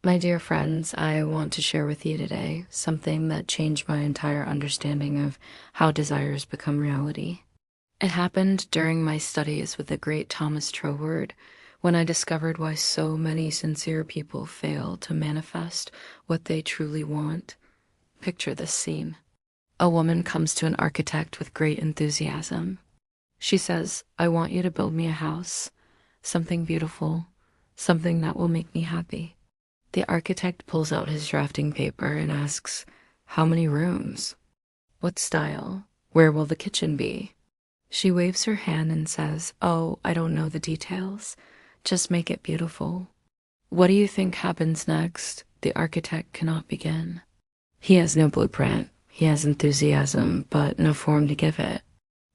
My dear friends, I want to share with you today something that changed my entire understanding of how desires become reality. It happened during my studies with the great Thomas Troward when I discovered why so many sincere people fail to manifest what they truly want. Picture this scene. A woman comes to an architect with great enthusiasm. She says, "I want you to build me a house, something beautiful, something that will make me happy." The architect pulls out his drafting paper and asks, "How many rooms? What style? Where will the kitchen be?" She waves her hand and says, "Oh, I don't know the details. Just make it beautiful." What do you think happens next? The architect cannot begin. He has no blueprint. He has enthusiasm, but no form to give it.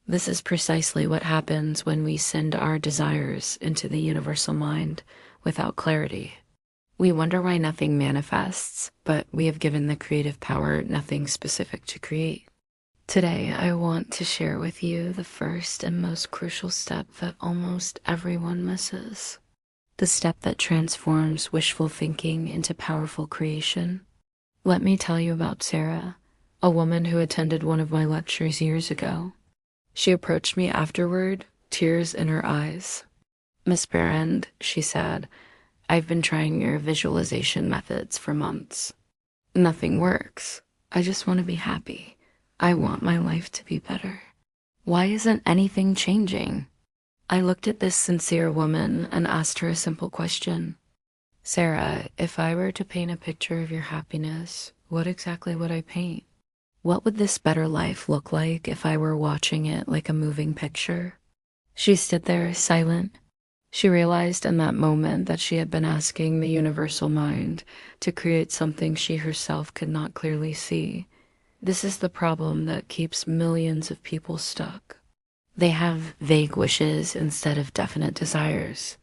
This is precisely what happens when we send our desires into the universal mind without clarity. We wonder why nothing manifests, but we have given the creative power nothing specific to create. Today, I want to share with you the first and most crucial step that almost everyone misses. The step that transforms wishful thinking into powerful creation. Let me tell you about Sarah, a woman who attended one of my lectures years ago. She approached me afterward, tears in her eyes. "Miss Behrend," she said, "I've been trying your visualization methods for months. Nothing works. I just want to be happy. I want my life to be better. Why isn't anything changing?" I looked at this sincere woman and asked her a simple question. "Sarah, if I were to paint a picture of your happiness, what exactly would I paint? What would this better life look like if I were watching it like a moving picture?" She stood there silent. She realized in that moment that she had been asking the universal mind to create something she herself could not clearly see. This is the problem that keeps millions of people stuck. They have vague wishes instead of definite desires.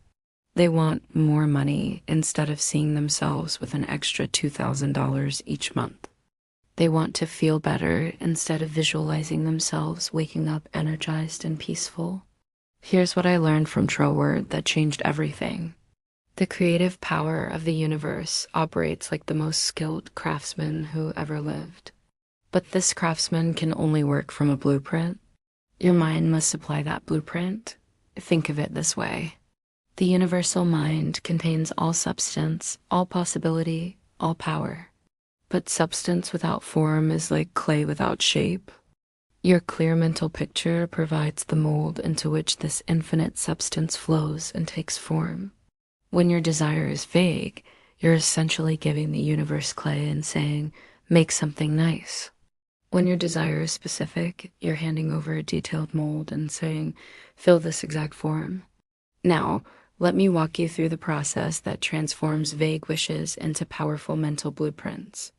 They want more money instead of seeing themselves with an extra $2,000 each month. They want to feel better instead of visualizing themselves waking up energized and peaceful. Here's what I learned from Troward that changed everything. The creative power of the universe operates like the most skilled craftsman who ever lived. But this craftsman can only work from a blueprint. Your mind must supply that blueprint. Think of it this way. The universal mind contains all substance, all possibility, all power. But substance without form is like clay without shape. Your clear mental picture provides the mold into which this infinite substance flows and takes form. When your desire is vague, you're essentially giving the universe clay and saying, "Make something nice." When your desire is specific, you're handing over a detailed mold and saying, "Fill this exact form." Now, let me walk you through the process that transforms vague wishes into powerful mental blueprints.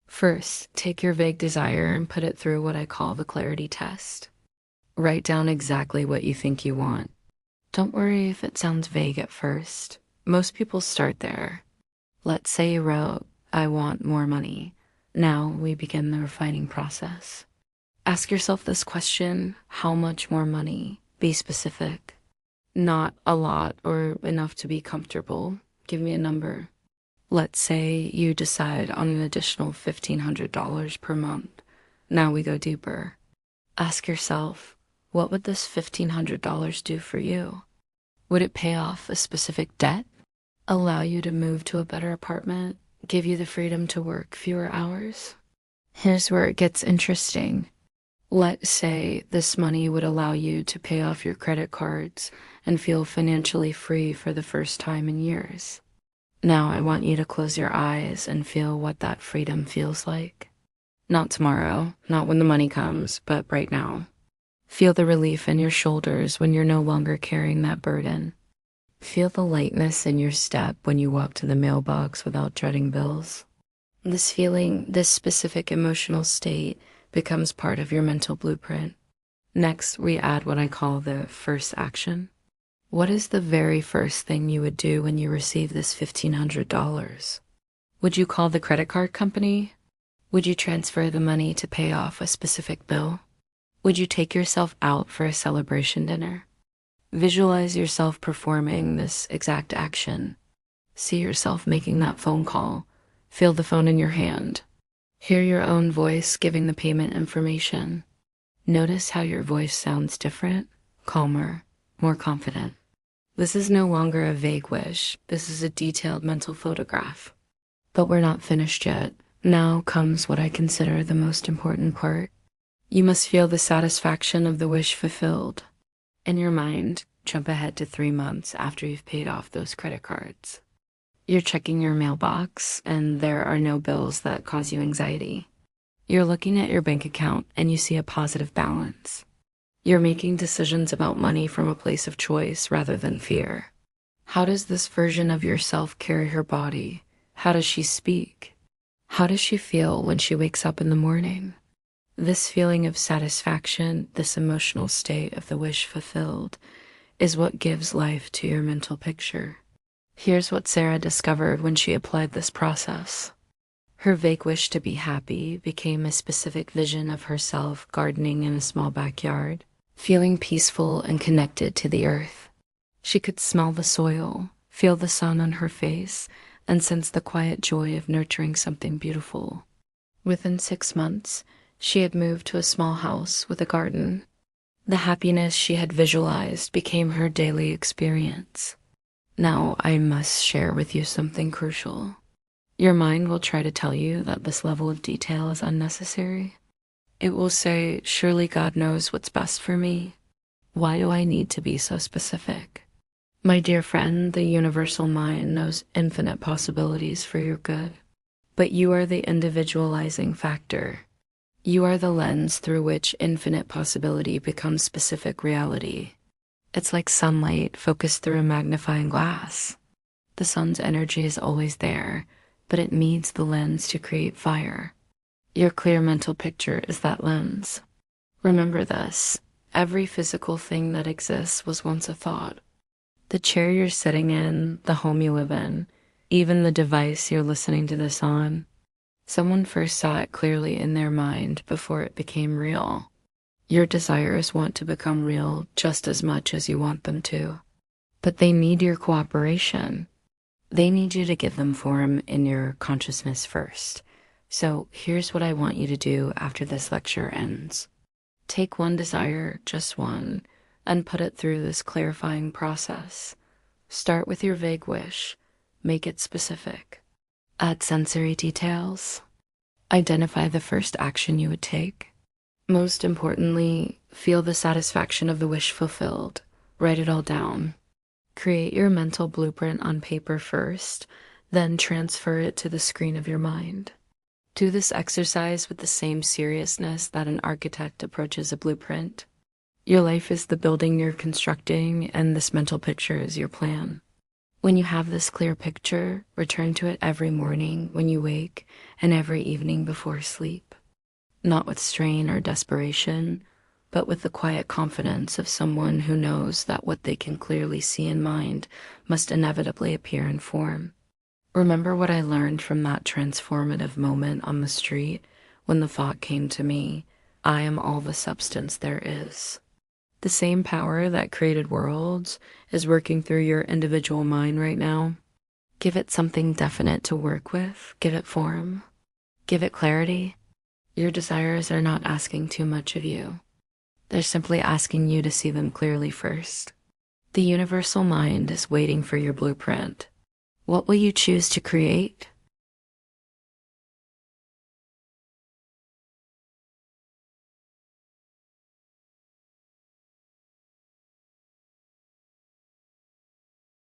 First, take your vague desire and put it through what I call the clarity test. Write down exactly what you think you want. Don't worry if it sounds vague at first. Most people start there. Let's say you wrote, "I want more money." Now we begin the refining process. Ask yourself this question: how much more money? Be specific. Not a lot or enough to be comfortable. Give me a number. Let's say you decide on an additional $1,500 per month. Now we go deeper. Ask yourself, what would this $1,500 do for you? Would it pay off a specific debt? Allow you to move to a better apartment? Give you the freedom to work fewer hours? Here's where it gets interesting. Let's say this money would allow you to pay off your credit cards and feel financially free for the first time in years. Now I want you to close your eyes and feel what that freedom feels like. Not tomorrow, not when the money comes, but right now. Feel the relief in your shoulders when you're no longer carrying that burden. Feel the lightness in your step when you walk to the mailbox without dreading bills. This feeling, this specific emotional state, becomes part of your mental blueprint. Next, we add what I call the first action. What is the very first thing you would do when you receive this $1,500? Would you call the credit card company? Would you transfer the money to pay off a specific bill? Would you take yourself out for a celebration dinner? Visualize yourself performing this exact action. See yourself making that phone call. Feel the phone in your hand. Hear your own voice giving the payment information. Notice how your voice sounds different, calmer, more confident. This is no longer a vague wish. This is a detailed mental photograph. But we're not finished yet. Now comes what I consider the most important part. You must feel the satisfaction of the wish fulfilled. In your mind, jump ahead to 3 months after you've paid off those credit cards. You're checking your mailbox, and there are no bills that cause you anxiety. You're looking at your bank account, and you see a positive balance. You're making decisions about money from a place of choice rather than fear. How does this version of yourself carry her body? How does she speak? How does she feel when she wakes up in the morning? This feeling of satisfaction, this emotional state of the wish fulfilled, is what gives life to your mental picture. Here's what Sarah discovered when she applied this process. Her vague wish to be happy became a specific vision of herself gardening in a small backyard, feeling peaceful and connected to the earth. She could smell the soil, feel the sun on her face, and sense the quiet joy of nurturing something beautiful. Within 6 months, she had moved to a small house with a garden. The happiness she had visualized became her daily experience. Now, I must share with you something crucial. Your mind will try to tell you that this level of detail is unnecessary. It will say, surely God knows what's best for me. Why do I need to be so specific? My dear friend, the universal mind knows infinite possibilities for your good. But you are the individualizing factor. You are the lens through which infinite possibility becomes specific reality. It's like sunlight focused through a magnifying glass. The sun's energy is always there, but it needs the lens to create fire. Your clear mental picture is that lens. Remember this, every physical thing that exists was once a thought. The chair you're sitting in, the home you live in, even the device you're listening to this on, someone first saw it clearly in their mind before it became real. Your desires want to become real just as much as you want them to. But they need your cooperation. They need you to give them form in your consciousness first. So here's what I want you to do after this lecture ends. Take one desire, just one, and put it through this clarifying process. Start with your vague wish. Make it specific. Add sensory details. Identify the first action you would take. Most importantly, feel the satisfaction of the wish fulfilled. Write it all down. Create your mental blueprint on paper first, then transfer it to the screen of your mind. Do this exercise with the same seriousness that an architect approaches a blueprint. Your life is the building you're constructing, and this mental picture is your plan. When you have this clear picture, return to it every morning when you wake and every evening before sleep. Not with strain or desperation, but with the quiet confidence of someone who knows that what they can clearly see in mind must inevitably appear in form. Remember what I learned from that transformative moment on the street when the thought came to me, I am all the substance there is. The same power that created worlds is working through your individual mind right now. Give it something definite to work with. Give it form. Give it clarity. Your desires are not asking too much of you. They're simply asking you to see them clearly first. The universal mind is waiting for your blueprint. What will you choose to create?